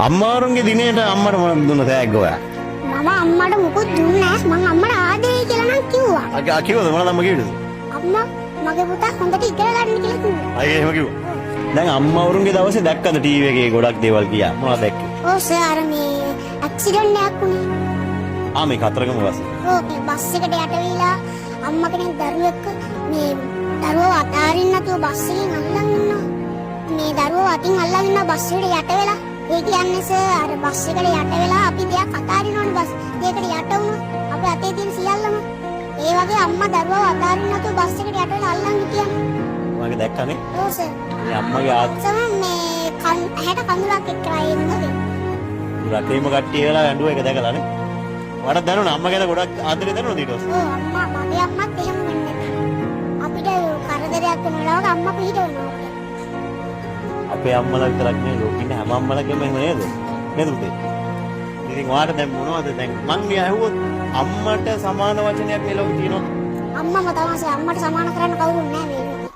අම්මාරුන්ගේ දිනේට අම්මට මොනවද දුන්න තෑග්ග ඔයා? මම අම්මට මුකුත් දුන්නේ නැහැ. මං අම්මට ආදරේ කියලා නම් කිව්වා. අක්කා කිව්වද මොනවද අම්මා කිව්වද? අම්මා මගේ පුතා හොඳට ඉගෙන ගන්න කියලා කිව්වා. අයියේ එහෙම කිව්වා. දැන් අම්මාවරුන්ගේ දවසේ දැක්කද ටීවී එකේ ගොඩක් දේවල් ගියා. මොනවද දැක්කේ? ඔව් සර් අර මේ ඇක්සිඩන්ට් එකක් වුණේ. මේ කතරගම බස්. ඔව් මේ බස් එකට යට වෙලා අම්මා කෙනෙක් දරුවෙක් මේ දරුවව අතාරින්න නැතුව බස් එකෙන් අල්ලන් ඉන්නවා. මේ දරුවව අතින් අල්ලන් ඉන්න බස් එකට යට වෙලා ඒ කියන්නේ සර් අර බස් එකට යට වෙලා අපි දෙයක් අතාරිනවනේ බස් ඒකට යට වුණා. අපේ අතේ තියෙන සියල්ලම ඒ වගේ අම්මා දරුවව අතාරින්න නැතුව බස් එකට යට වෙලා අල්ලන් හිටියනේ. මගේ දැක්කනේ. ඔව් සර්. මේ අම්මගේ සම මේ ඇහැට කඳුලක් එක්කලා එන්නේ. රටේම කට්ටිය වෙලා ඇඬුව එක දැකලානේ. මට දැනුණා අම්මා ගැන ගොඩක් ආදරේ දැනුණා ඊට පස්සේ. ඔව් අම්මා මගේ අම්මත් එහෙම වෙන්නේ. අපිට කරදරයක් වෙනවා අම්මා පිට වෙනවා. අපේ අම්මලා විතරක් නෙවෙයි ලෝකෙ ඉන්න හැම අම්මලාගෙම එහෙම නේද? නේද පුතේ? ඉතින් ඔයාට දැන් මොනවද දැන් මං ඇහුවොත් අම්මට සමාන වචනයක් මේ ලෝකේ තියෙනවද? අම්මම තමයි අම්මට සමාන කරන්න කවුරුත් නැහැ මේ ලෝකේ.